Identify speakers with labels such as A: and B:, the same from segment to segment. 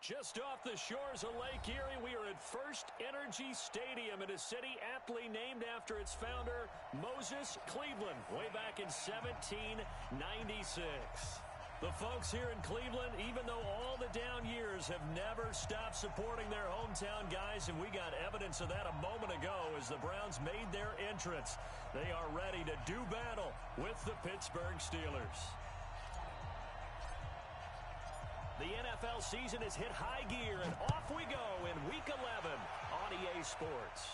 A: Just off the shores of Lake Erie, we are at First Energy Stadium in a city aptly named after its founder, Moses Cleveland, way back in 1796. The folks here in Cleveland, even though all the down years, have never stopped supporting their hometown guys, and we got evidence of that a moment ago as the Browns made their entrance. They are ready to do battle with the Pittsburgh Steelers. The NFL season has hit high gear, and off we go in Week 11 on EA Sports.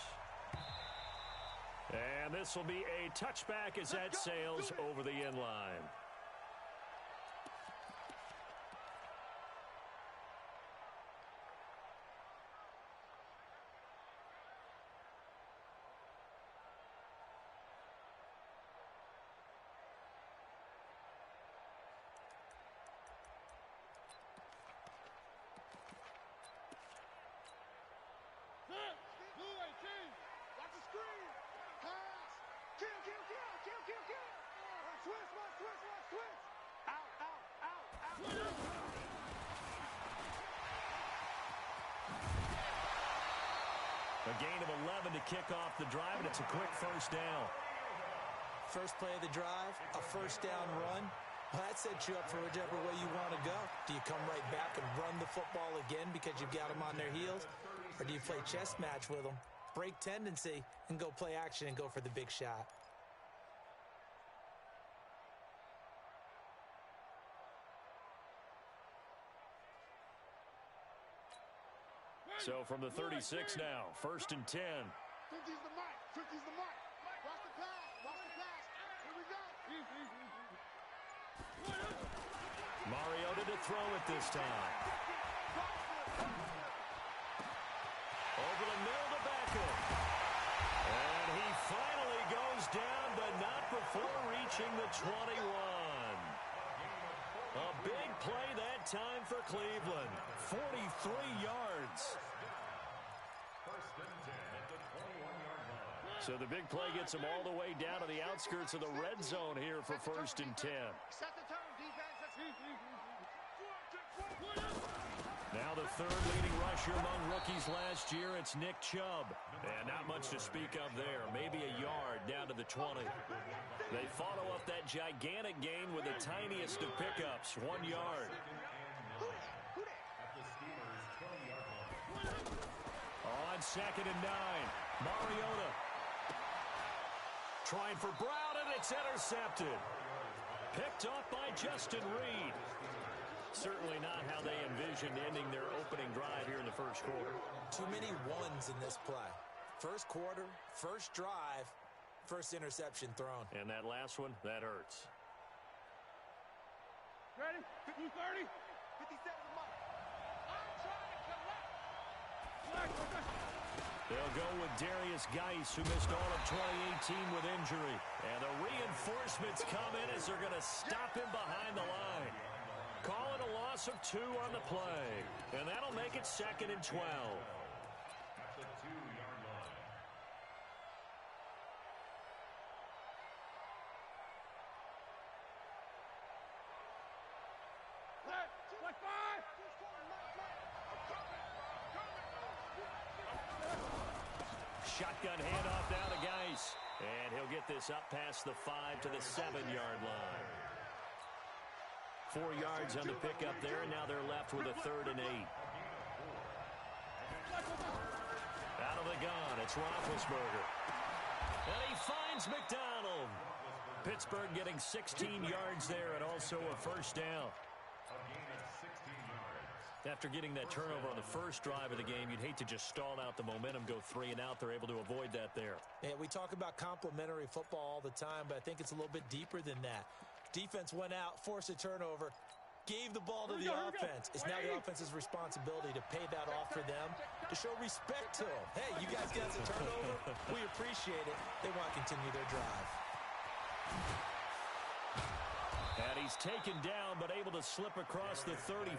A: And this will be a touchback as that sails over the end line.
B: A gain of 11 to kick off the drive, and it's a quick first down.
C: First play of the drive, a first down run. Well, that sets you up for whichever way you want to go. Do you come right back and run the football again because you've got them on their heels? Or do you play chess match with them, break tendency, and go play action and go for the big shot?
A: So from the 36 now, 1st and 10.
D: 50's the mark. 50's the mark. Watch the pass. Watch the pass. Here we go.
A: Mariota to throw it this time. Over the middle to Beckham. And he finally goes down, but not before reaching the 21. A big play that time for Cleveland. 43 yards. So the big play gets them all the way down to the outskirts of the red zone here for 1st and 10.
D: Set the tone, defense.
A: Now the third leading rusher among rookies last year, it's Nick Chubb. And not much to speak of there. Maybe a yard down to the 20. They follow up that gigantic gain with the tiniest of pickups, 1 yard. On 2nd and 9, Mariota trying for Brown, and it's intercepted. Picked off by Justin Reed. Certainly not how they envisioned ending their opening drive here in the first quarter.
C: Too many ones in this play. First quarter, first drive, first interception thrown.
A: And that last one, that hurts.
D: Ready? 50, 30. 57 mark. I'm trying to collect.
A: They'll go with Darius Geis, who missed all of 2018 with injury. And the reinforcements come in as they're going to stop him behind the line. Call it a loss of 2 on the play. And that'll make it 2nd and 12.
E: At the 2-yard line.
D: Like 5.
A: Shotgun handoff now to Geis. And he'll get this up past the 5 to the 7-yard line. 4 yards on the pickup there, and now they're left with a 3rd and 8. Out of the gun, it's Roethlisberger. And he finds McDonald. Pittsburgh getting 16 yards there and also a first down.
E: A gain of 16 yards.
A: After getting that turnover on the first drive of the game, you'd hate to just stall out the momentum, go 3 and out. They're able to avoid that there.
C: Yeah, we talk about complementary football all the time, but I think it's a little bit deeper than that. Defense went out, forced a turnover, gave the ball to the offense. It's now the offense's responsibility to pay that off for them, to show respect to them. Hey, you guys got the turnover. We appreciate it. They want to continue their drive.
A: And he's taken down, but able to slip across the 35.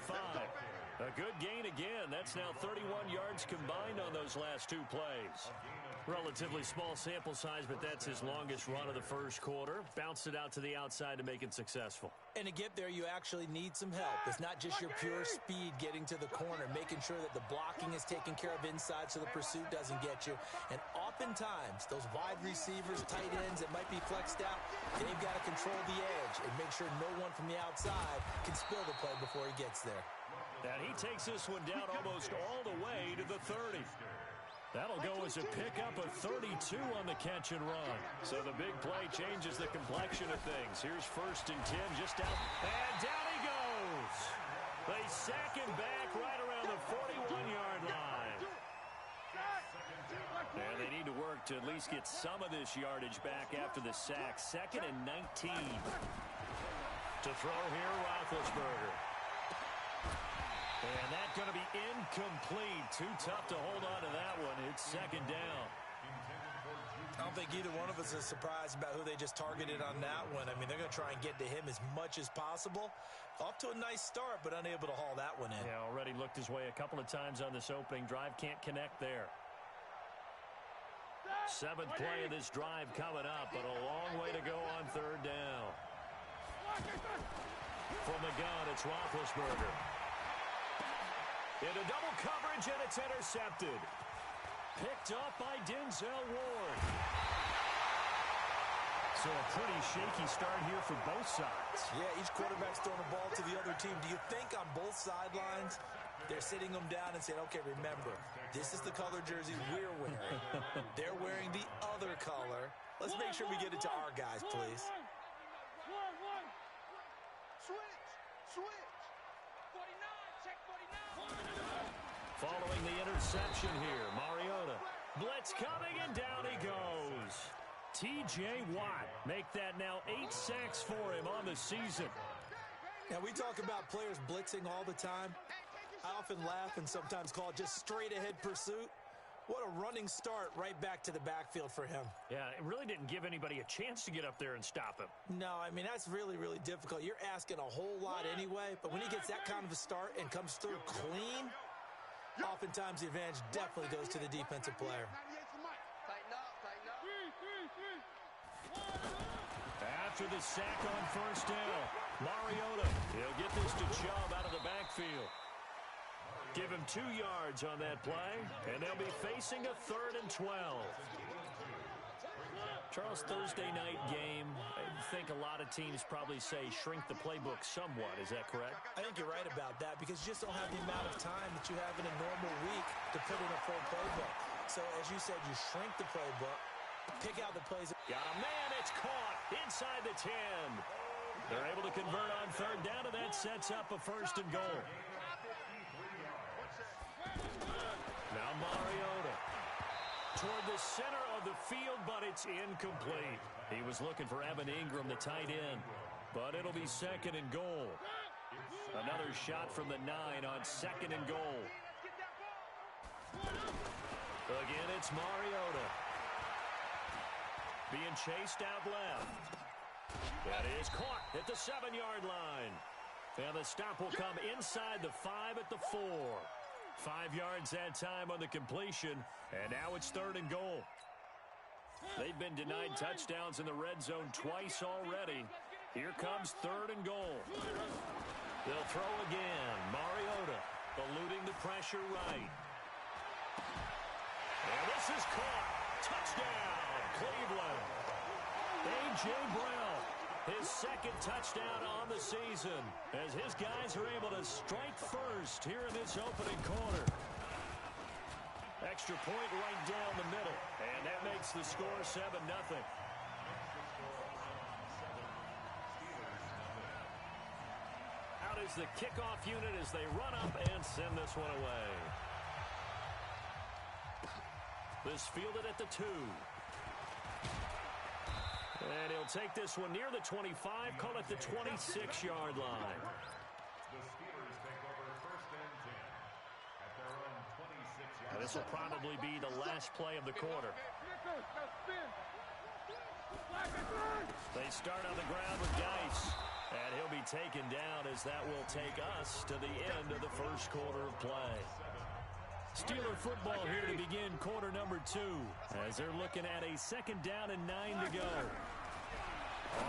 A: A good gain again. That's now 31 yards combined on those last 2 plays.
E: A gain of
B: Relatively small sample size, but that's his longest run of the first quarter. Bounced it out to the outside to make it successful.
C: And to get there, you actually need some help. It's not just your pure speed getting to the corner, making sure that the blocking is taken care of inside so the pursuit doesn't get you. And oftentimes, those wide receivers, tight ends that might be flexed out, they've got to control the edge and make sure no one from the outside can spill the play before he gets there.
B: And he takes this one down almost all the way to the 30. That'll go as a pickup of 32 on the catch and run. So the big play changes the complexion of things. Here's 1st and 10 just out. And down he goes. They sack him back right around the 41-yard line. And they need to work to at least get some of this yardage back after the sack. 2nd and 19. To throw here, Roethlisberger. And that's going to be incomplete. Too tough to hold on to that one. It's 2nd down.
C: I don't think either one of us is surprised about who they just targeted on that one. I mean, they're going to try and get to him as much as possible. Off to a nice start, but unable to haul that one in.
B: Yeah, already looked his way a couple of times on this opening drive. Can't connect there. 7th play of this drive coming up, but a long way to go on 3rd down. From the gun, it's Roethlisberger. Into double coverage, and it's intercepted. Picked up by Denzel Ward. So a pretty shaky start here for both sides.
C: Yeah, each quarterback's throwing the ball to the other team. Do you think on both sidelines they're sitting them down and saying, okay, remember, this is the color jersey we're wearing. They're wearing the other color. Let's make sure we get it to our guys, please.
D: Switch.
B: Following the interception here, Mariota. Blitz coming, and down he goes. T.J. Watt make that now 8 sacks for him on the season.
C: Now, we talk about players blitzing all the time. I often laugh and sometimes call it just straight-ahead pursuit. What a running start right back to the backfield for him.
B: Yeah, it really didn't give anybody a chance to get up there and stop him.
C: No, I mean, that's really, really difficult. You're asking a whole lot anyway, but when he gets that kind of a start and comes through clean, oftentimes the advantage definitely goes to the defensive player.
B: After the sack on 1st down, Mariota, he'll get this to Chubb out of the backfield. Give him 2 yards on that play, and they'll be facing a 3rd and 12. Charles, Thursday night game, I think a lot of teams probably say shrink the playbook somewhat. Is that correct?
C: I think you're right about that because you just don't have the amount of time that you have in a normal week to put in a full playbook. So, as you said, you shrink the playbook, pick out the plays.
B: Got a man, it's caught inside the 10. They're able to convert on 3rd down, and that sets up a 1st and goal. Now Mariota toward the center of the field, but it's incomplete. He was looking for Evan Ingram, the tight end, but it'll be 2nd and goal. Another shot from the 9 on 2nd and goal. Again, it's Mariota. Being chased out left. That is caught at the 7-yard line. And the stop will come inside the 5 at the 4. 5 yards that time on the completion, and now it's 3rd and goal. They've been denied touchdowns in the red zone twice already. Here comes 3rd and goal. They'll throw again. Mariota eluding the pressure right. And this is caught. Touchdown, Cleveland. A.J. Brown, his 2nd touchdown on the season as his guys are able to strike first here in this opening quarter. Extra point right down the middle, and that makes the score 7-0. Out is the kickoff unit as they run up and send this one away. This fielded at the 2. And he'll take this one near the 25, call it the 26-yard line.
E: The Steelers take over 1st and 10 at their own 26-yard line.
B: This will probably be the last play of the quarter. They start on the ground with Geis, and he'll be taken down as that will take us to the end of the first quarter of play. Steeler football here to begin quarter number 2 as they're looking at a 2nd down and 9 to go.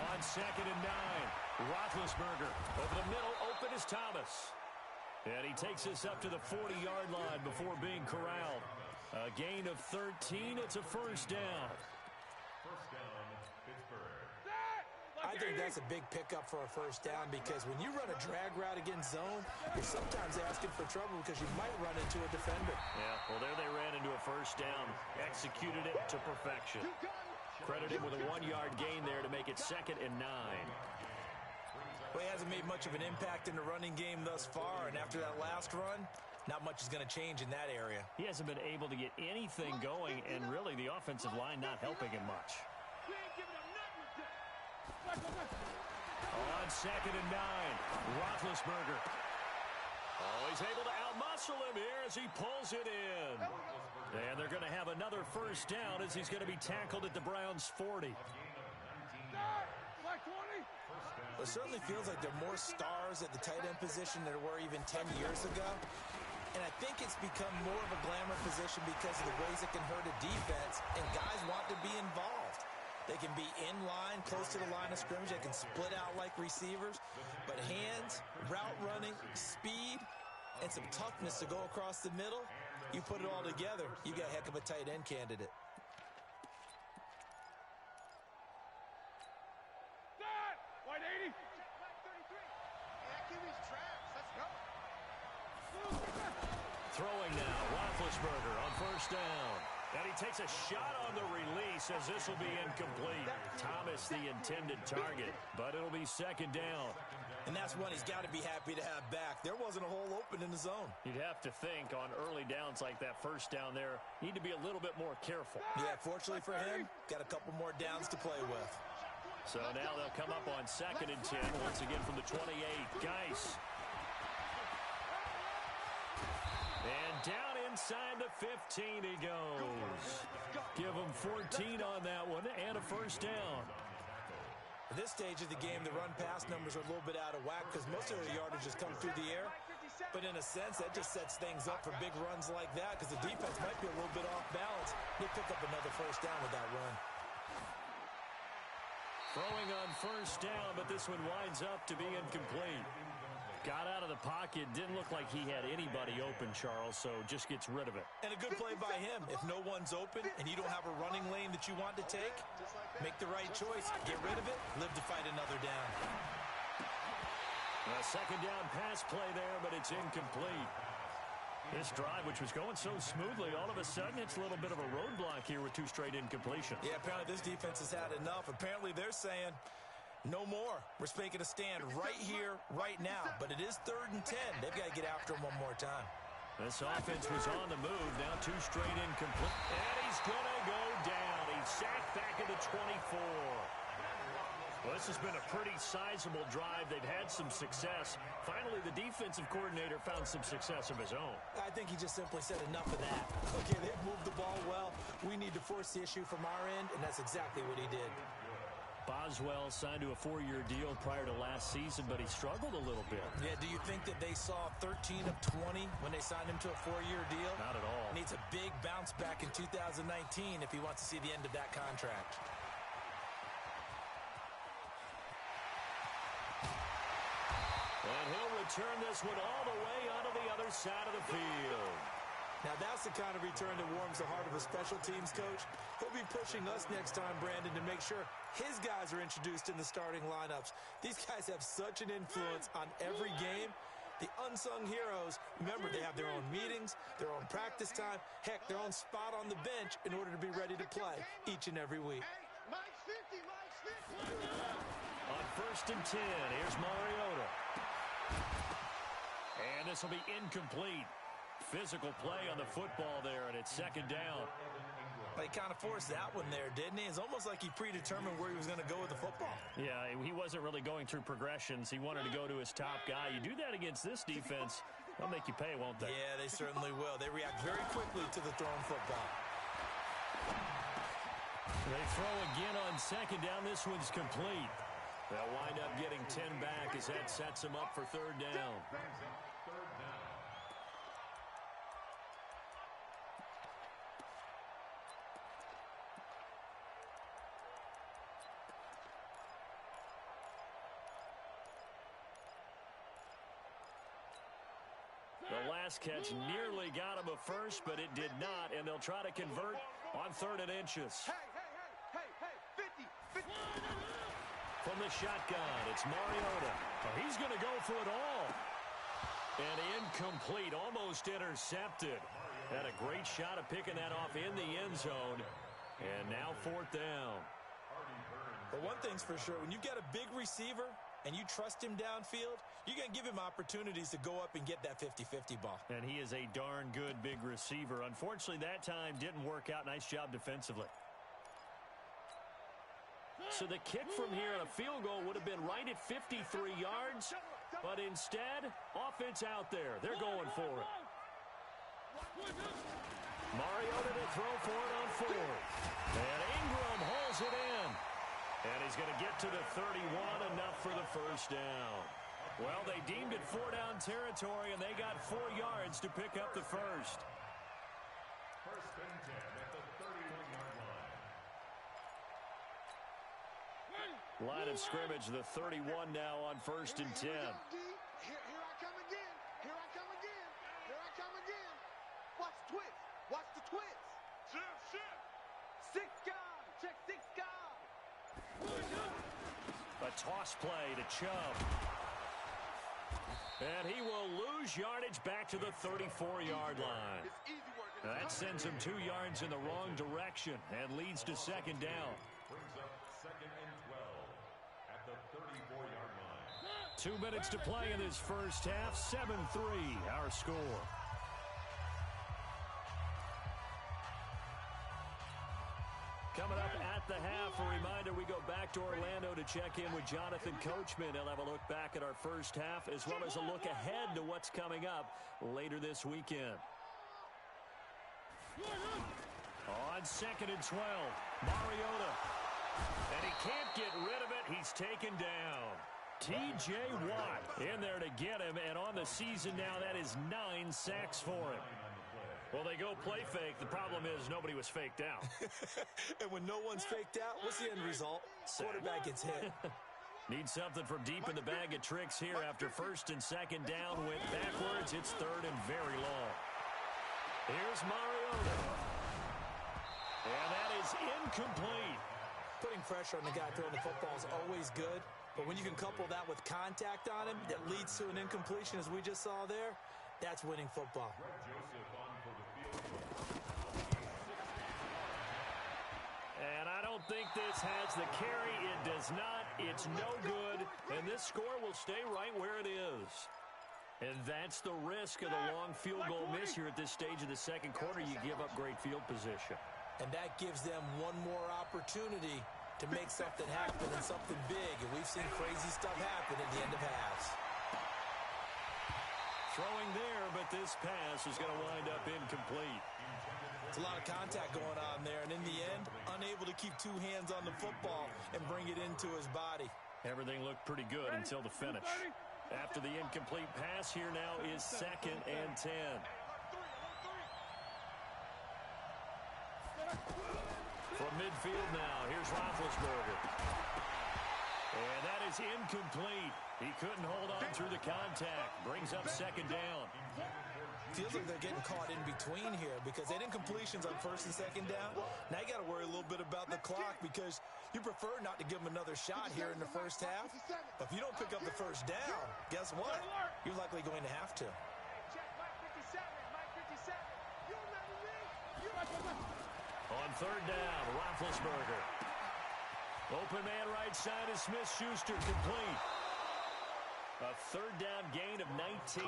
B: On 2nd and 9, Roethlisberger over the middle, open is Thomas. And he takes us up to the 40-yard line before being corralled. A gain of 13, it's a 1st down.
E: First down, Pittsburgh.
C: I think that's a big pickup for a 1st down because when you run a drag route against zone, you're sometimes asking for trouble because you might run into a defender.
B: Yeah, well, there they ran into a 1st down. Executed it to perfection. Credited with a 1-yard gain there to make it 2nd and 9.
C: Well, he hasn't made much of an impact in the running game thus far, and after that last run, not much is going to change in that area.
B: He hasn't been able to get anything going, and really the offensive line not helping him much. On 2nd and 9, Roethlisberger. Oh, he's able to outmuscle him here as he pulls it in. And they're going to have another 1st down as he's going to be tackled at the Browns' 40.
C: It certainly feels like there are more stars at the tight end position than there were even 10 years ago. And I think it's become more of a glamour position because of the ways it can hurt a defense, and guys want to be involved. They can be in line, close to the line of scrimmage. They can split out like receivers. But hands, route running, speed, and some toughness to go across the middle, you put it all together, you got a heck of a tight end candidate.
D: White 80. Kiwi's traps. Let's go.
B: Throwing now, Roethlisberger on 1st down. And he takes a shot on the release as this will be incomplete. Thomas the intended target, but it'll be 2nd down.
C: And that's one he's got to be happy to have back. There wasn't a hole open in the zone.
B: You'd have to think on early downs like that 1st down there, need to be a little bit more careful.
C: Yeah, fortunately for him, got a couple more downs to play with.
B: So now they'll come up on 2nd and 10 once again from the 28. Geis. And down inside the 15 he goes. Give him 14 on that one and a 1st down.
C: At this stage of the game, the run-pass numbers are a little bit out of whack because most of the yardage has come through the air. But in a sense, that just sets things up for big runs like that because the defense might be a little bit off balance. They pick up another 1st down with that run.
B: Throwing on 1st down, but this one winds up to be incomplete. Got out of the pocket, didn't look like he had anybody open, Charles, so just gets rid of it.
C: And a good play by him. If no one's open and you don't have a running lane that you want to take, make the right choice, get rid of it, live to fight another down.
B: A 2nd down pass play there, but it's incomplete. This drive, which was going so smoothly, all of a sudden it's a little bit of a roadblock here with 2 straight incompletions.
C: Yeah, apparently this defense has had enough. Apparently they're saying, no more. We're making a stand right here, right now. But it is 3rd and 10. They've got to get after him one more time.
B: This offense was on the move. Now 2 straight incomplete. And he's going to go down. He's sacked back at the 24. Well, this has been a pretty sizable drive. They've had some success. Finally, the defensive coordinator found some success of his own.
C: I think he just simply said enough of that. Okay, they've moved the ball well. We need to force the issue from our end, and that's exactly what he did.
B: Boswell signed to a 4-year deal prior to last season, but he struggled a little bit.
C: Yeah, do you think that they saw 13 of 20 when they signed him to a 4-year deal?
B: Not at all.
C: Needs a big bounce back in 2019 if he wants to see the end of that contract.
B: And he'll return this one all the way onto the other side of the field.
C: Now, that's the kind of return that warms the heart of a special teams coach. He'll be pushing us next time, Brandon, to make sure his guys are introduced in the starting lineups. These guys have such an influence on every game. The unsung heroes, remember, they have their own meetings, their own practice time, heck, their own spot on the bench in order to be ready to play each and every week.
D: Mike's 50, Mike's 50.
B: On 1st and 10, here's Mariota. And this will be incomplete. Physical play on the football there, and it's 2nd down.
C: He kind of forced that one there, didn't he? It's almost like he predetermined where he was going to go with the football.
B: Yeah, he wasn't really going through progressions. He wanted to go to his top guy. You do that against this defense, they'll make you pay, won't they?
C: Yeah, they certainly will. They react very quickly to the thrown football.
B: They throw again on 2nd down. This one's complete. They'll wind up getting 10 back as that sets them up for 3rd down. The last catch nearly got him a first, but it did not, and they'll try to convert on 3rd and inches.
D: Hey, 50.
B: From the shotgun, it's Mariota. He's going to go for it all. And incomplete, almost intercepted. Had a great shot at picking that off in the end zone. And now 4th down.
C: But one thing's for sure, when you've got a big receiver and you trust him downfield, you're going to give him opportunities to go up and get that 50-50 ball.
B: And he is a darn good big receiver. Unfortunately, that time didn't work out. Nice job defensively. So the kick from here on a field goal would have been right at 53 yards. But instead, offense out there. They're going for it. Mariota to throw for it on 4th. And Ingram hauls it in. And he's going to get to the 31, enough for the first down. Well, they deemed it 4-down territory, and they got 4 yards to pick up the first.
E: 1st and 10 at the 31-yard line.
B: Line of scrimmage, the 31 now on 1st and 10.
D: Here I come again. Watch the twist. Shift. 6 guard. Check 6 guard.
B: A toss play to Chubb. And he will lose yardage back to the 34-yard line.
D: It's easy work.
B: That sends him 2 yards in the wrong direction and leads to 2nd down.
E: Brings up 2nd and 12 at the 34-yard line.
B: 2 minutes to play in this first half. 7-3 our score. Coming up at the half, a reminder, we go back to Orlando to check in with Jonathan Coachman. He'll have a look back at our first half as well as a look ahead to what's coming up later this weekend. On 2nd and 12, Mariota. And he can't get rid of it. He's taken down. T.J. Watt in there to get him, and on the season now, that is 9 sacks for him. Well, they go play fake. The problem is nobody was faked out.
C: And when no one's faked out, what's the end result? Quarterback gets hit.
B: Need something from deep in the bag of tricks here after 1st and 2nd down. Went backwards. It's 3rd and very long. Here's Mariota. And that is incomplete.
C: Putting pressure on the guy throwing the football is always good. But when you can couple that with contact on him that leads to an incompletion, as we just saw there, that's winning football.
B: And I don't think this has the carry. It does not. It's no good. And this score will stay right where it is. And that's the risk of the long field goal miss here at this stage of the second quarter. You give up great field position.
C: And that gives them one more opportunity to make something happen and something big. And we've seen crazy stuff happen at the end of halves.
B: Throwing there, but this pass is going to wind up incomplete.
C: It's a lot of contact going on there, and in the end, unable to keep 2 hands on the football and bring it into his body.
B: Everything looked pretty good until the finish. After the incomplete pass, here now is 2nd and 10. From midfield now, here's Roethlisberger. And that is incomplete. He couldn't hold on through the contact. Brings up 2nd down.
C: Feels like they're getting caught in between here because they didn't completions on 1st and 2nd down. Now you got to worry a little bit about the clock because you prefer not to give them another shot here in the first half. But if you don't pick up the first down, guess what? You're likely going to have to.
B: On 3rd down, Roethlisberger. Open man right side is Smith-Schuster, complete. A 3rd down gain of 19.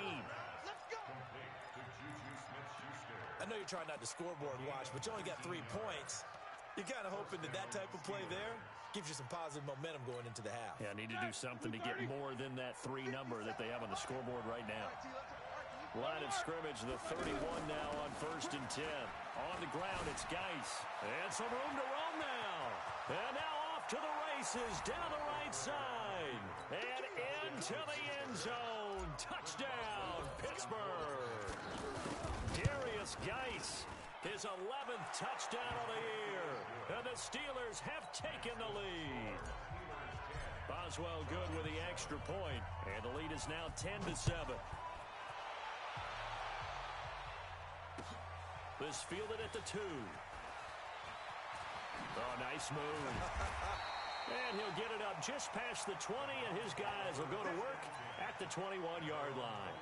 C: I know you're trying not to scoreboard watch, but you only got 3 points. You're kind of hoping that that type of play there gives you some positive momentum going into the half.
B: Yeah, need to do something to get more than that 3 number that they have on the scoreboard right now. Line of scrimmage, the 31 now on 1st and 10. On the ground, it's Geis. And some room to roam now. And now off to the races, down the right side. And into the end zone. Touchdown, Pittsburgh. Darius Geis, his 11th touchdown of the year. And the Steelers have taken the lead. Boswell good with the extra point. And the lead is now 10-7. This fielded at the 2. Oh, nice move. And he'll get it up just past the 20, and his guys will go to work at the 21-yard line.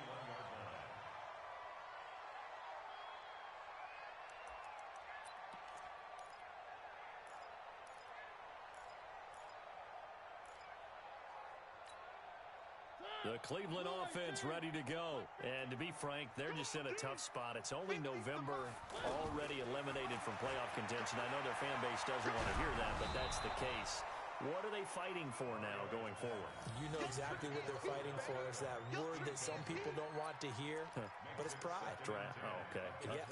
B: The Cleveland offense ready to go. And to be frank, they're just in a tough spot. It's only November, already eliminated from playoff contention. I know their fan base doesn't want to hear that, but that's the case. What are they fighting for now going forward?
C: You know exactly what they're fighting for. It's that word that some people don't want to hear, but it's pride.
B: Draft. Oh, okay.
C: Yeah.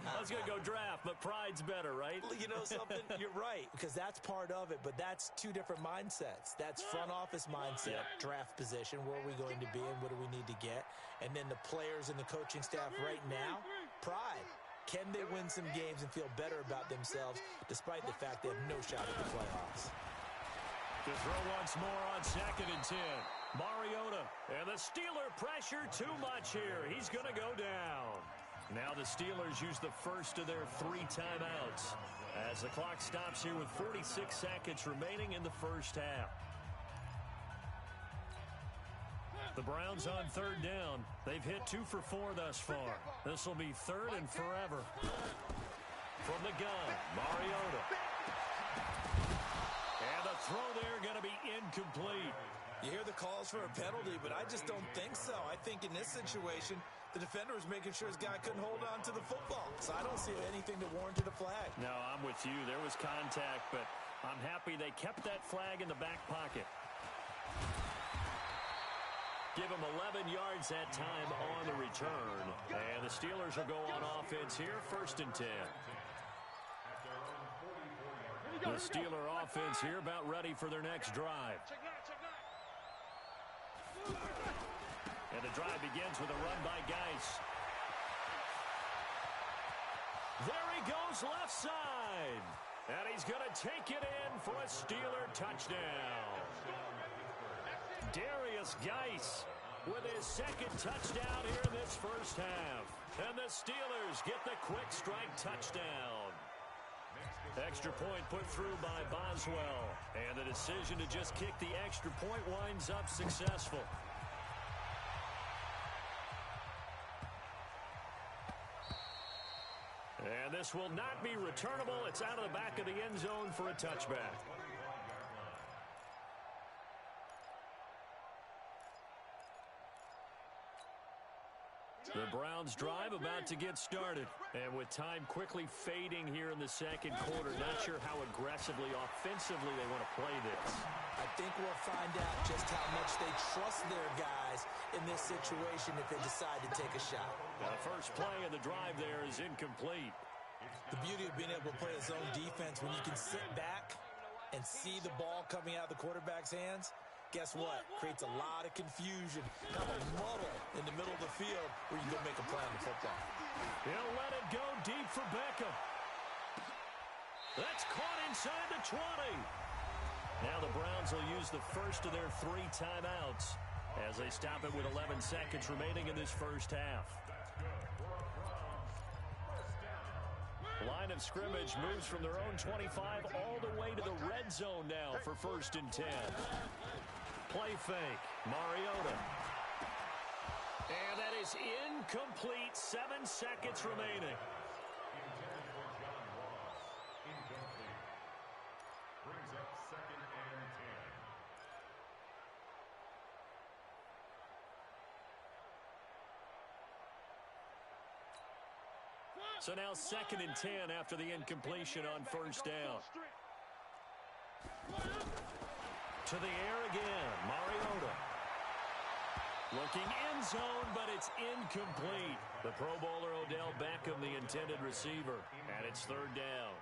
B: I was going to go draft, but pride's better, right?
C: You know something? You're right, because that's part of it, but that's two different mindsets. That's front office mindset, draft position, where are we going to be and what do we need to get? And then the players and the coaching staff right now, pride. Can they win some games and feel better about themselves despite the fact they have no shot at the playoffs?
B: To throw once more on 2nd and 10. Mariota, and the Steeler pressure too much here. He's going to go down. Now the Steelers use the first of their 3 timeouts as the clock stops here with 46 seconds remaining in the first half. The Browns on 3rd down. They've hit 2 for 4 thus far. This will be 3rd and forever. From the gun, Mariota. And the throw there going to be incomplete.
C: You hear the calls for a penalty, but I just don't think so. I think in this situation, the defender was making sure his guy couldn't hold on to the football. So I don't see anything that warranted a flag.
B: No, I'm with you. There was contact, but I'm happy they kept that flag in the back pocket. Give him 11 yards that time on the return. And the Steelers will go on offense here, 1st and 10. The Steeler offense here about ready for their next drive. And the drive begins with a run by Geis. There he goes left side. And he's going to take it in for a Steeler touchdown. Darius Geis with his 2nd touchdown here in this first half. And the Steelers get the quick strike touchdown. Extra point put through by Boswell. And the decision to just kick the extra point winds up successful. And this will not be returnable. It's out of the back of the end zone for a touchback. The Browns drive about to get started. And with time quickly fading here in the 2nd quarter, not sure how aggressively, offensively they want to play this.
C: I think we'll find out just how much they trust their guys in this situation if they decide to take a shot.
B: Now the first play of the drive there is incomplete.
C: The beauty of being able to play a zone defense when you can sit back and see the ball coming out of the quarterback's hands, guess what? Creates a lot of confusion, kind of a muddle in the middle of the field where you go make a play on the football.
B: He'll let it go deep for Beckham. That's caught inside the 20. Now the Browns will use the first of their 3 timeouts as they stop it with 11 seconds remaining in this first half. Line of scrimmage moves from their own 25 all the way to the red zone now for 1st and 10. Play fake, Mariota. And that is incomplete, 7 seconds remaining.
E: Brings up 2nd and 10.
B: So now 2nd and 10 after the incompletion on 1st down. To the air again, Mariota. Looking end zone, but it's incomplete. The Pro Bowler Odell Beckham, the intended receiver, and it's 3rd down.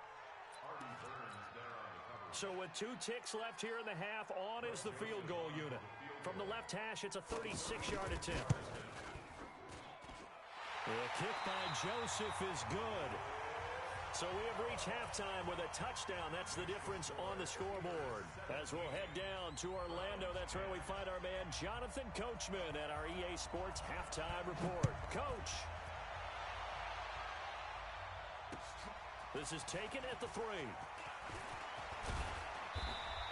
B: So with 2 ticks left here in the half, on is the field goal unit. From the left hash, it's a 36-yard attempt. The kick by Joseph is good. So we have reached halftime with a touchdown. That's the difference on the scoreboard. As we'll head down to Orlando, that's where we find our man Jonathan Coachman at our EA Sports Halftime Report. Coach. This is taken at the 3.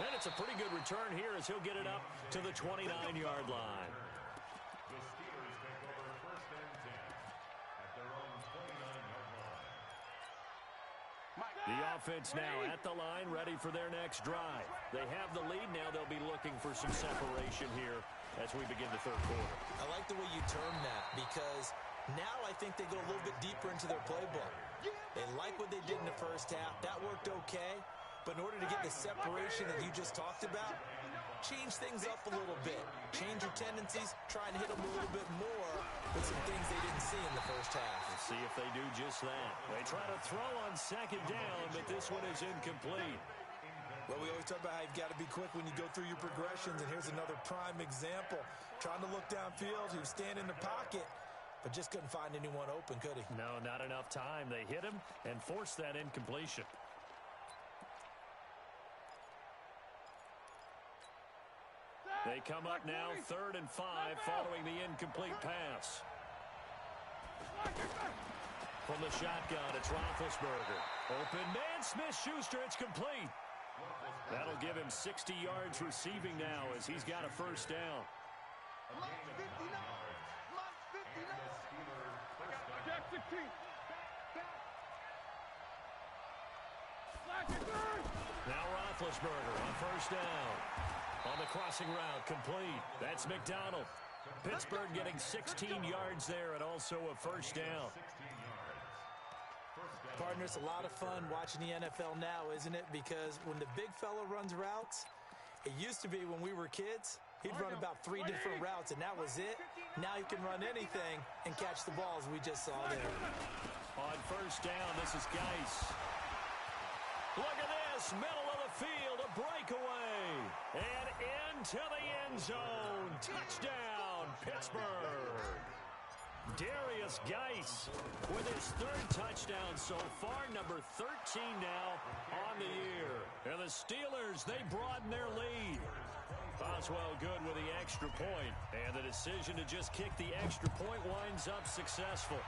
B: And it's a pretty good return here as he'll get it up to the 29-yard line.
E: The Steelers take over first and 10 at their own 29-yard line.
B: The offense now at the line, ready for their next drive. They have the lead now. They'll be looking for some separation here as we begin the third quarter.
C: I like the way you term that because now I think they go a little bit deeper into their playbook. They like what they did in the first half. That worked okay. But in order to get the separation that you just talked about, change things up a little bit. Change your tendencies, try and hit them a little bit more with some things they didn't see in the first half.
B: Let's see if they do just that. They try to throw on second down, but this one is incomplete.
C: Well, we always talk about how you've got to be quick when you go through your progressions, and here's another prime example. Trying to look downfield, he was standing in the pocket, but just couldn't find anyone open, could he?
B: No, not enough time. They hit him and forced that incompletion. They come up now 3rd and 5 following the incomplete pass. From the shotgun, it's Roethlisberger. Open man, Smith-Schuster, it's complete. That'll give him 60 yards receiving now as he's got a first down. Now Roethlisberger on first down. On the crossing route, complete. That's McDonald. Pittsburgh getting 16 yards there and also a first down.
C: Partner, it's a lot of fun watching the NFL now, isn't it? Because when the big fella runs routes, it used to be when we were kids, he'd run about 3 different routes, and that was it. Now he can run anything and catch the ball, as we just saw there.
B: On first down, this is Geis. Look at this, middle of the field, a breakaway. And into the end zone. Touchdown, Pittsburgh. Darius Geis with his 3rd touchdown so far, number 13 now on the year. And the Steelers, they broaden their lead. Boswell good with the extra point, and the decision to just kick the extra point winds up successful.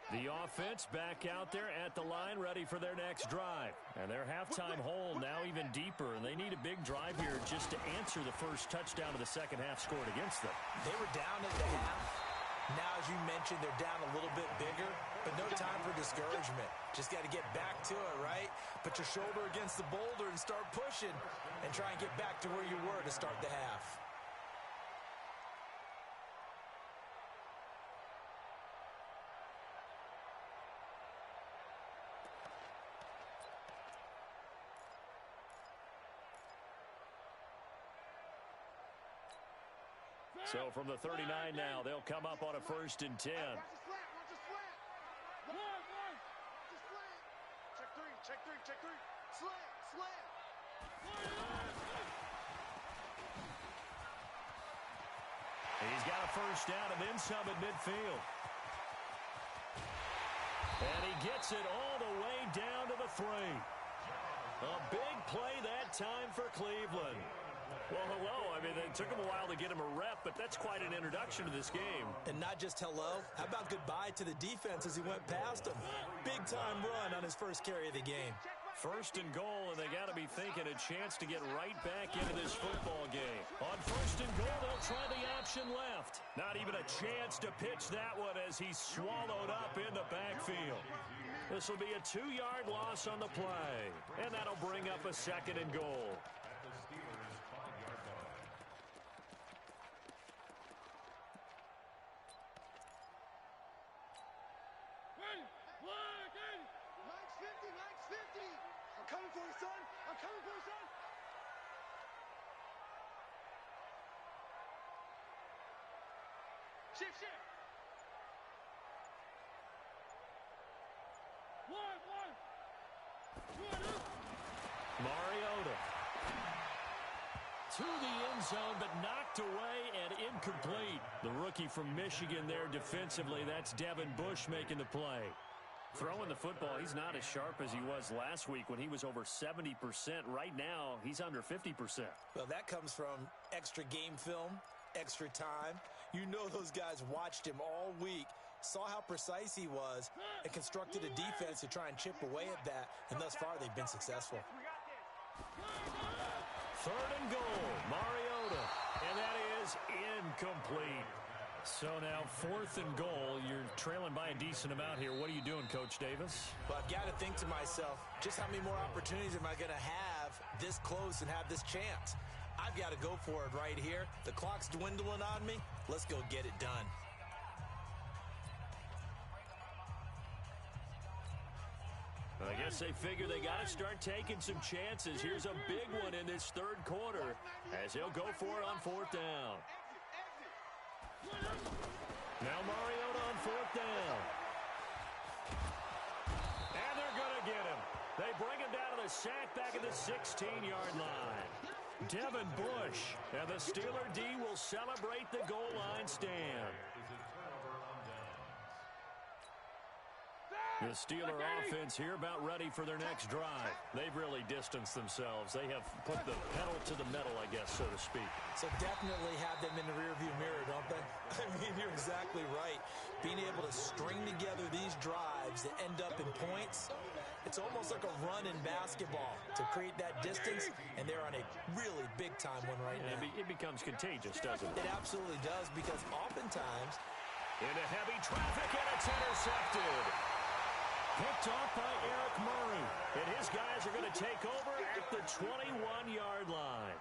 B: The offense back out there at the line, ready for their next drive. And their halftime hole now even deeper, and they need a big drive here just to answer the first touchdown of the second half scored against them.
C: They were down at the half. Now, as you mentioned, they're down a little bit bigger, but no time for discouragement. Just got to get back to it, right? Put your shoulder against the boulder and start pushing and try and get back to where you were to start the half.
B: So from the 39 now, they'll come up on a 1st and 10.
D: Watch the slant, watch the slant. Watch the slant. Check three. Slant.
B: He's got a first down and then some at midfield. And he gets it all the way down to the 3. A big play that time for Cleveland. Well, hello. I mean, it took him a while to get him a rep, but that's quite an introduction to this game.
C: And not just hello. How about goodbye to the defense as he went past him? Big-time run on his first carry of the game.
B: 1st and goal, and they got to be thinking a chance to get right back into this football game. On 1st and goal, they'll try the option left. Not even a chance to pitch that one as he's swallowed up in the backfield. This will be a 2-yard loss on the play, and that'll bring up a 2nd and goal.
D: Coming for you, son. I'm coming for you, son. Shift.
B: Mariota to the end zone, but knocked away and incomplete. The rookie from Michigan there defensively. That's Devin Bush making the play. Throwing the football, he's not as sharp as he was last week when he was over 70%. Right now, he's under 50%.
C: Well, that comes from extra game film, extra time. You know those guys watched him all week, saw how precise he was, and constructed a defense to try and chip away at that, and thus far they've been successful.
B: 3rd and goal, Mariota, and that is incomplete. So now 4th and goal. You're trailing by a decent amount here. What are you doing, Coach Davis?
C: Well, I've got to think to myself, just how many more opportunities am I going to have this close and have this chance? I've got to go for it right here. The clock's dwindling on me. Let's go get it done.
B: I guess they figure they got to start taking some chances. Here's a big one in this 3rd quarter as he'll go for it on 4th down. Now Mariota on 4th down. And they're going to get him. They bring him down to the sack back at the 16-yard line. Devin Bush and the Steeler D will celebrate the goal line stand. The Steeler offense here about ready for their next drive. They've really distanced themselves. They have put the pedal to the metal, I guess, so to speak.
C: So definitely have them in the rearview mirror, don't they? I mean, you're exactly right. Being able to string together these drives that end up in points, it's almost like a run in basketball to create that distance, and they're on a really big-time one right now.
B: It becomes contagious, doesn't it?
C: It absolutely does, because oftentimes...
B: Into heavy traffic, and it's intercepted. Picked off by Eric Murray. And his guys are going to take over at the 21-yard line.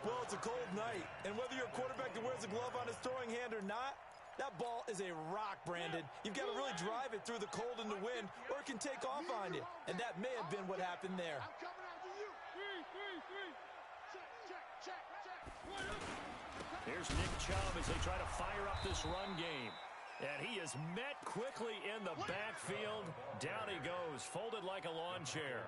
C: Well, it's a cold night, and whether you're a quarterback that wears a glove on his throwing hand or not, that ball is a rock, Brandon. You've got to really drive it through the cold and the wind, or it can take off on you. And that may have been what happened there.
D: I'm coming after you. Three. Check.
B: Here's Nick Chubb as they try to fire up this run game. And he is met quickly in the backfield. Down he goes, folded like a lawn chair.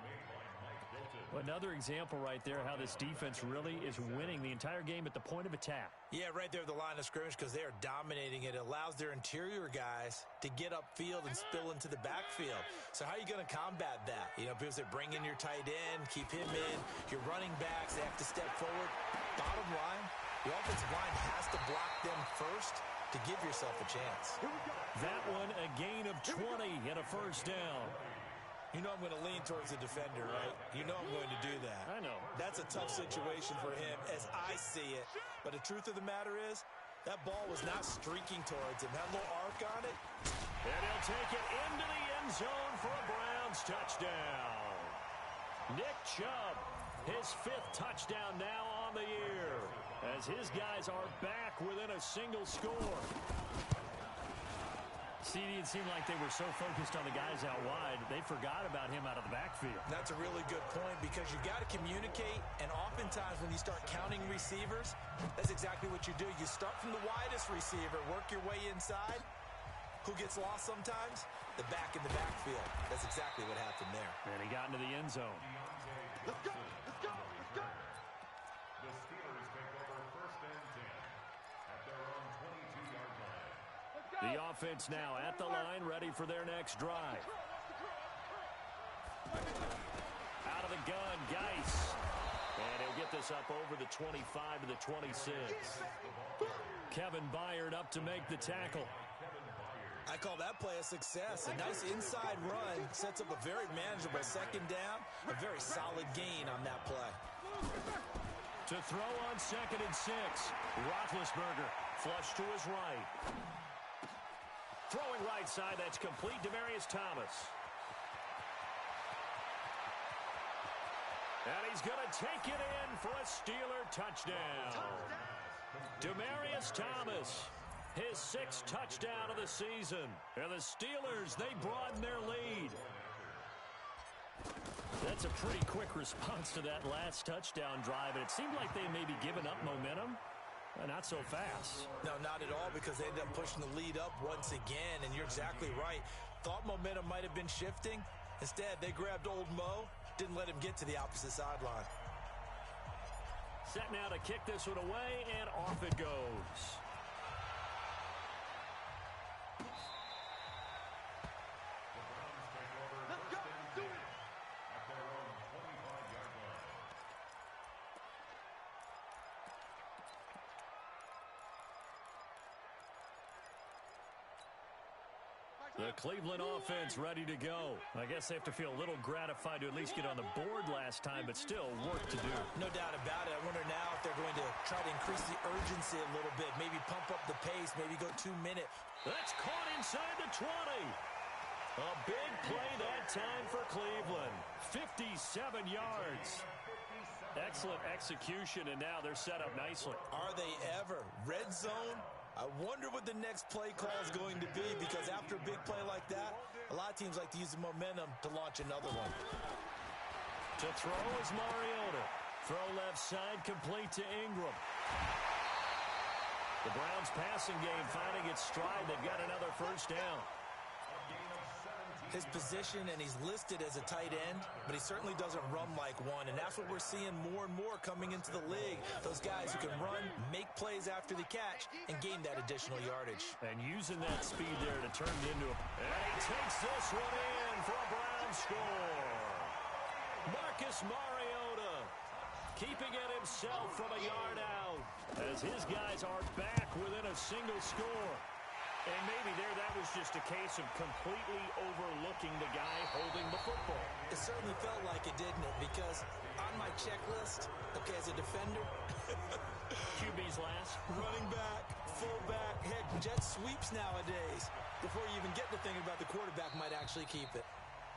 B: Another example right there how this defense really is winning the entire game at the point of attack.
C: Yeah, right there at the line of scrimmage, because they are dominating it. It allows their interior guys to get upfield and spill into the backfield. So how are you going to combat that? You know, because they bring in your tight end, keep him in. Your running backs, they have to step forward. Bottom line, the offensive line has to block them first to give yourself a chance.
B: That one, a gain of 20 and a 1st down.
C: You know I'm going to lean towards the defender, right? You know I'm going to do that.
B: I know.
C: That's a tough situation for him as I see it. But the truth of the matter is, that ball was not streaking towards him. Had a little arc on it.
B: And he'll take it into the end zone for a Browns touchdown. Nick Chubb, his 5th touchdown now on the year, as his guys are back within a single score. See, it seemed like they were so focused on the guys out wide, they forgot about him out of the backfield.
C: That's a really good point, because you got to communicate, and oftentimes when you start counting receivers, that's exactly what you do. You start from the widest receiver, work your way inside. Who gets lost sometimes? The back in the backfield. That's exactly what happened there.
B: And he got into the end zone.
D: Let's go.
E: The Steelers take over 1st and 10 at their own 22-yard line.
B: The offense now at the line, ready for their next drive. Out of the gun, Geis. And he'll get this up over the 25 to the 26. Kevin Byard up to make the tackle.
C: I call that play a success. A nice inside run sets up a very manageable 2nd down. A very solid gain on that play.
B: To throw on 2nd and 6. Roethlisberger flush to his right. Throwing right side, that's complete. Demaryius Thomas. And he's going to take it in for a Steeler touchdown. Demaryius Thomas, his 6th touchdown of the season. And the Steelers, they broaden their lead. That's a pretty quick response to that last touchdown drive. And it seemed like they may be giving up momentum. Not so fast.
C: No, not at all, because they ended up pushing the lead up once again, and you're exactly right. Thought momentum might have been shifting. Instead, they grabbed old Mo, didn't let him get to the opposite sideline.
B: Set now to kick this one away, and off it goes. The Cleveland offense ready to go. I guess they have to feel a little gratified to at least get on the board last time, but still work to do.
C: No doubt about it. I wonder now if they're going to try to increase the urgency a little bit, maybe pump up the pace, maybe go 2 minutes.
B: That's caught inside the 20. A big play that time for Cleveland. 57 yards. Excellent execution, and now they're set up nicely.
C: Are they ever? Red zone? I wonder what the next play call is going to be, because after a big play like that, a lot of teams like to use the momentum to launch another one.
B: To throw is Mariota. Throw left side, complete to Ingram. The Browns passing game finding its stride. They've got another first down.
C: His position, and he's listed as a tight end, but he certainly doesn't run like one, and that's what we're seeing more and more coming into the league. Those guys who can run, make plays after the catch, and gain that additional yardage.
B: And using that speed there to turn it into a... And he takes this one in for a Browns score. Marcus Mariota keeping it himself from a yard out as his guys are back within a single score. And maybe there that was just a case of completely overlooking the guy holding the football.
C: It certainly felt like it, didn't it? Because on my checklist, okay, as a defender,
B: QB's last.
C: running back, fullback, heck, jet sweeps nowadays. Before you even get to thinking about the quarterback might actually keep it.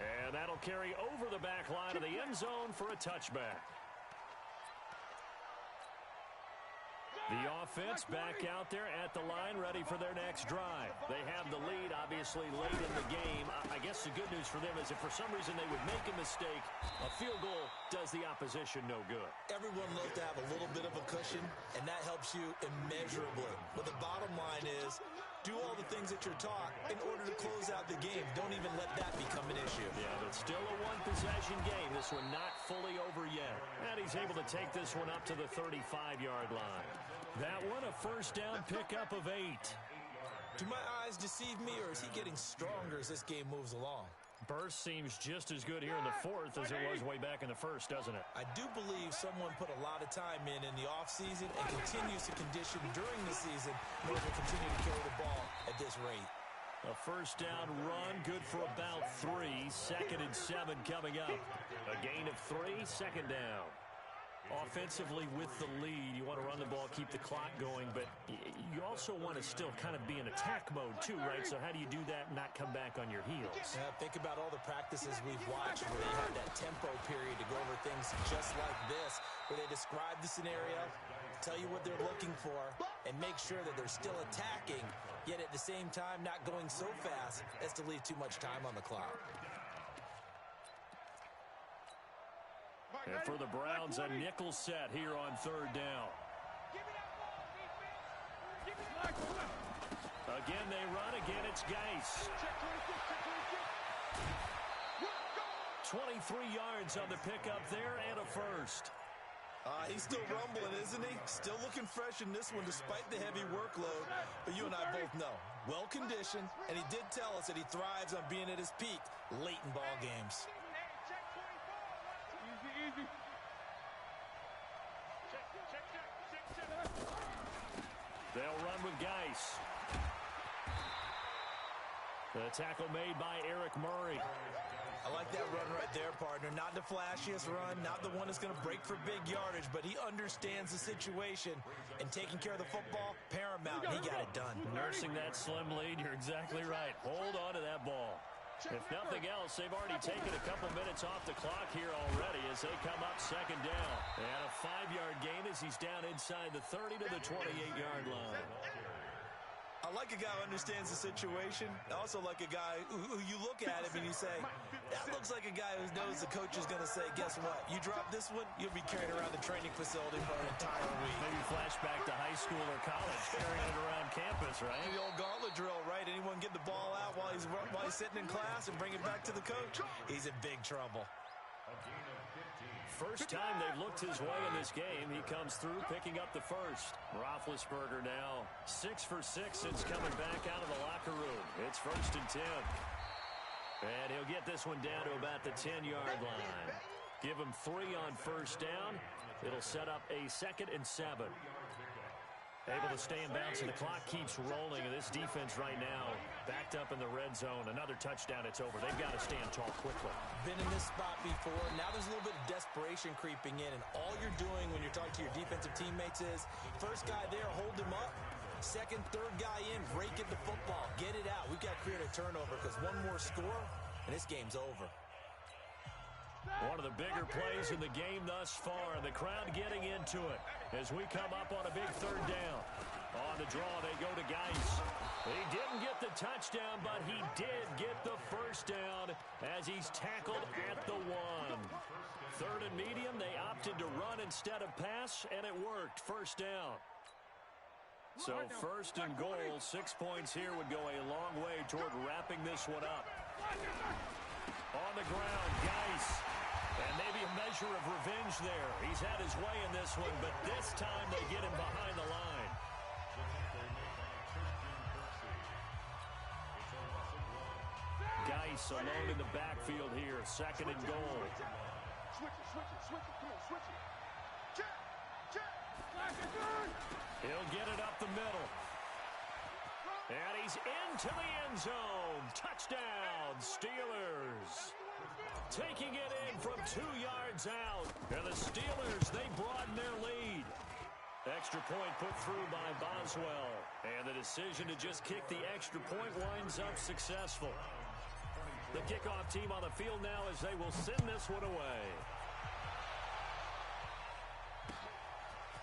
B: And that'll carry over the back line of the end zone for a touchback. The offense back out there at the line, ready for their next drive. They have the lead, obviously, late in the game. I guess the good news for them is if for some reason they would make a mistake, a field goal does the opposition no good.
C: Everyone loves to have a little bit of a cushion, and that helps you immeasurably. But the bottom line is, do all the things that you're taught in order to close out the game. Don't even let that become an issue.
B: Yeah, but still a one-possession game. This one not fully over yet. And he's able to take this one up to the 35-yard line. That one a first down pickup of 8.
C: Do my eyes deceive me, or is he getting stronger as this game moves along?
B: Burst seems just as good here in the fourth as it was way back in the first, doesn't it?
C: I do believe someone put a lot of time in the offseason and continues to condition during the season in order to continue to carry the ball at this rate.
B: A first down run, good for about 3. 2nd and 7 coming up. A gain of 3, 2nd down. Offensively with the lead, you want to run the ball, keep the clock going, but you also want to still kind of be in attack mode too, right? So how do you do that and not come back on your heels?
C: Think about all the practices we've watched where they have that tempo period to go over things just like this, where they describe the scenario, tell you what they're looking for, and make sure that they're still attacking, yet at the same time not going so fast as to leave too much time on the clock.
B: And for the Browns, a nickel set here on 3rd down. Again, they run. Again, it's Geis. 23 yards on the pickup there and a first.
C: He's still rumbling, isn't he? Still looking fresh in this one despite the heavy workload. But you and I both know, well-conditioned, and he did tell us that he thrives on being at his peak late in ball games.
B: They'll run with Geis. The tackle made by Eric Murray.
C: I like that run right there, partner. Not the flashiest run, not the one that's going to break for big yardage, but he understands the situation, and taking care of the football, paramount. He got it done.
B: Nursing that slim lead, you're exactly right. Hold on to that ball. If nothing else, they've already taken a couple minutes off the clock here already as they come up 2nd down. And a 5-yard gain as he's down inside the 30 to the 28-yard line.
C: I I like a guy who understands the situation. I also like a guy who you look at him and you say, that looks like a guy who knows the coach is going to say, guess what? You drop this one, you'll be carrying around the training facility for an entire week.
B: Maybe flashback to high school or college, carrying it around campus, right?
C: The old gauntlet drill, right? Anyone get the ball out while he's sitting in class and bring it back to the coach? He's in big trouble.
B: First time they've looked his way in this game. He comes through, picking up the first. Roethlisberger now 6 for 6 since coming back out of the locker room. It's 1st and 10. And he'll get this one down to about the 10-yard line. Give him 3 on first down. It'll set up a 2nd and 7. Able to stay in bounds, and the clock keeps rolling. And this defense right now backed up in the red zone. Another touchdown, it's over. They've got to stand tall quickly.
C: Been in this spot before. Now there's a little bit of desperation creeping in, and all you're doing when you're talking to your defensive teammates is, first guy there, hold him up. Second, third guy in, rake at the football. Get it out. We've got to create a turnover because one more score, and this game's over.
B: One of the bigger plays in the game thus far, and the crowd getting into it as we come up on a big 3rd down. On the draw, they go to Geis. He didn't get the touchdown, but he did get the first down as he's tackled at the 1. 3rd and medium, they opted to run instead of pass, and it worked. First down. So 1st and goal, 6 points here would go a long way toward wrapping this one up. On the ground, Geis. And maybe a measure of revenge there. He's had his way in this one, but this time they get him behind the line. Geis alone in the backfield here. 2nd and goal.
D: Switch it. Come on, switch it. Check.
B: He'll get it up the middle. And he's into the end zone. Touchdown, Steelers. Taking it in from 2 yards out. And the Steelers, they broaden their lead. Extra point put through by Boswell. And the decision to just kick the extra point winds up successful. The kickoff team on the field now as they will send this one away.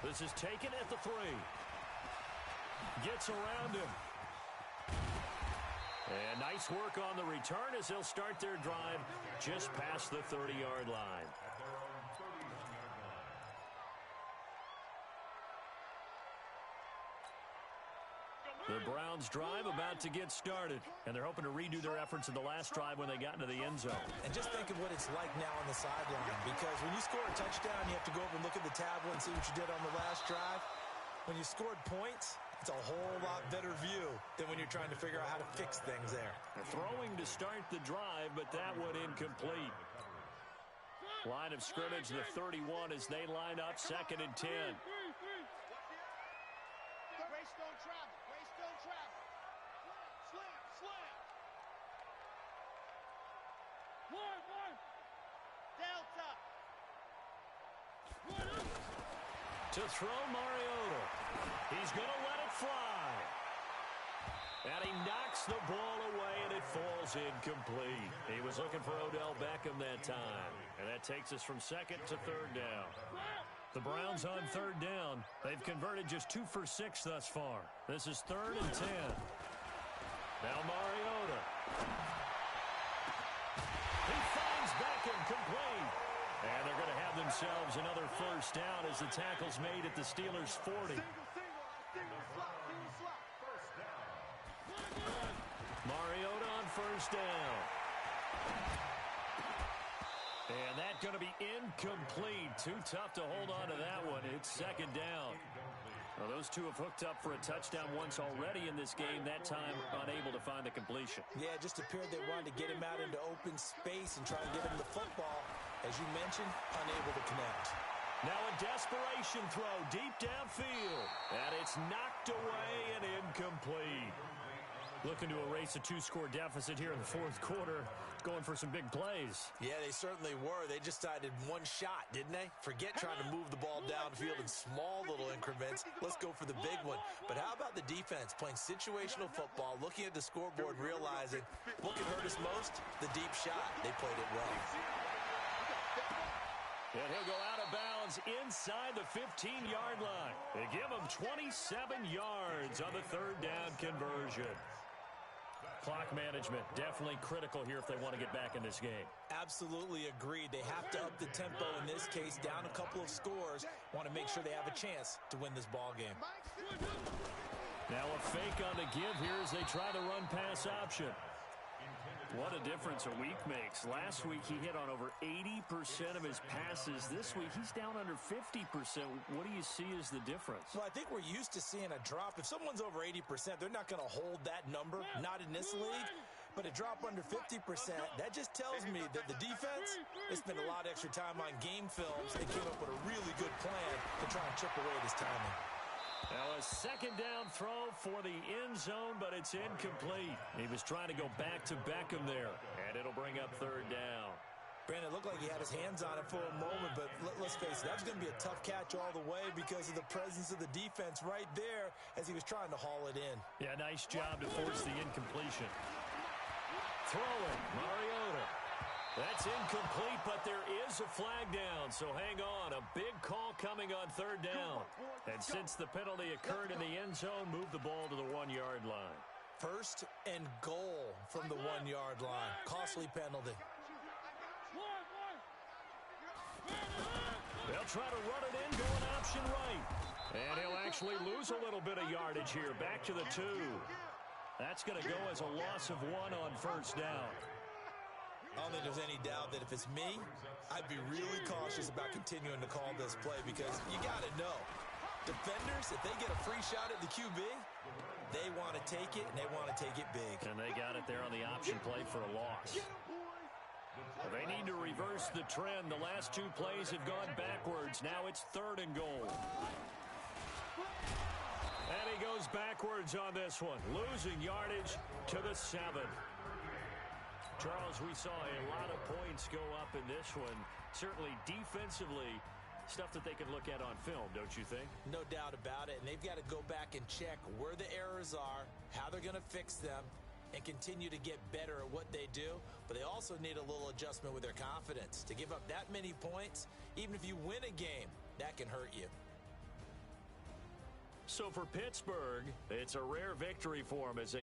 B: This is taken at the 3. Gets around him. And nice work on the return as they'll start their drive just past the 30-yard line. The Browns drive about to get started, and they're hoping to redo their efforts in the last drive when they got into the end zone.
C: And just think of what it's like now on the sideline, because when you score a touchdown, you have to go over and look at the tablet and see what you did on the last drive. When you scored points, it's a whole lot better view than when you're trying to figure out how to fix things there.
B: They're throwing to start the drive, but that one incomplete. Line of scrimmage, the 31 as they line up, 2nd and 10.
D: Greystone travel. Slam. One. Delta.
B: To throw Mariota. He's going to let it fly. And he knocks the ball away, and it falls incomplete. He was looking for Odell Beckham that time. And that takes us from 2nd to 3rd down. The Browns on 3rd down. They've converted just 2 for 6 thus far. This is 3rd and 10. Now Mariota. He finds Beckham complete. And they're going to have themselves another first down as the tackle's made at the Steelers' 40.
D: Single slot.
B: Mariota on first down. And that's going to be incomplete. Too tough to hold on to that one. It's 2nd down. Well, those two have hooked up for a touchdown once already in this game, that time unable to find the completion.
C: Yeah, it just appeared they wanted to get him out into open space and try to get him the football. As you mentioned, unable to connect.
B: Now a desperation throw deep downfield. And it's knocked away and incomplete. Looking to erase a 2-score deficit here in the 4th quarter. Going for some big plays.
C: Yeah, they certainly were. They just decided one shot, didn't they? Forget trying to move the ball downfield in small little increments. Let's go for the big one. But how about the defense playing situational football, looking at the scoreboard, realizing what could hurt us most? The deep shot. They played it well.
B: And he'll go out of bounds inside the 15-yard line. They give him 27 yards on the third down conversion. Clock management definitely critical here if they want to get back in this game.
C: Absolutely agreed. They have to up the tempo in this case, down a couple of scores. Want to make sure they have a chance to win this ball game.
B: Now a fake on the give here as they try the run-pass option. What a difference a week makes. Last week he hit on over 80% of his passes. This week he's down under 50%. What do you see as the difference?
C: Well, I think we're used to seeing a drop. If someone's over 80%, they're not going to hold that number, not in this league. But a drop under 50%, that just tells me that the defense, they spent a lot of extra time on game films and came up with a really good plan to try and chip away at his timing.
B: Now a second down throw for the end zone, but it's incomplete. He was trying to go back to Beckham there, and it'll bring up third down.
C: Brandon, it looked like he had his hands on it for a moment, but let's face it, that was going to be a tough catch all the way because of the presence of the defense right there as he was trying to haul it in.
B: Yeah, nice job to force the incompletion. Throwing, Mariota. That's incomplete, but there is a flag down, so hang on. A big call coming on third down. And since the penalty occurred in the end zone, move the ball to the 1-yard line.
C: First and goal from the 1-yard line. Costly penalty.
B: They'll try to run it in, going option right. And he'll actually lose a little bit of yardage here, back to the 2. That's going to go as a loss of 1 on first down.
C: I don't think there's any doubt that if it's me, I'd be really cautious about continuing to call this play because you got to know, defenders, if they get a free shot at the QB, they want to take it, and they want to take it big.
B: And they got it there on the option play for a loss. They need to reverse the trend. The last 2 plays have gone backwards. Now it's third and goal. And he goes backwards on this one, losing yardage to the 7. Charles, we saw a lot of points go up in this one. Certainly defensively, stuff that they can look at on film, don't you think?
C: No doubt about it. And they've got to go back and check where the errors are, how they're going to fix them, and continue to get better at what they do. But they also need a little adjustment with their confidence. To give up that many points, even if you win a game, that can hurt you.
B: So for Pittsburgh, it's a rare victory for them as they